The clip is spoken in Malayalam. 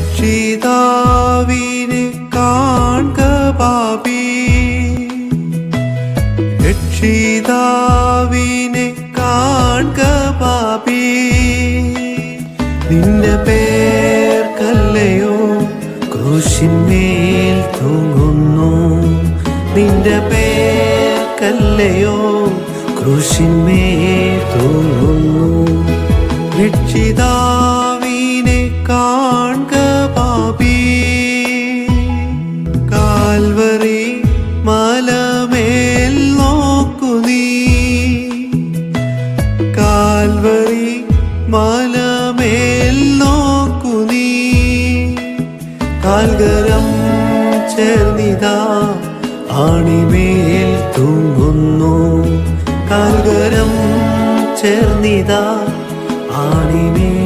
രക്ഷിതാവിനെ കാൺക പാപി, രക്ഷിതാവിനെ കാൺക പാപി. നിന്റെ പേർക്കല്ലയോ ക്രൂശിന്മേൽ തൂങ്ങുന്നു, നിന്റെ പേർക്കല്ലയോ ക്രൂശിന്മേൽ തൂങ്ങുന്നു. രക്ഷിതാവിനെ കാൺക പാപി. കാൽവറി മലമേൽ നോക്കു നീ, കാൽവറി മലമേൽ നോക്കു നീ. കാൽകരം ചേർന്നിതാ ആണിമേൽ തൂങ്ങുന്നു, കാൽകരം ചേർന്നിതാ ആണിമേൽ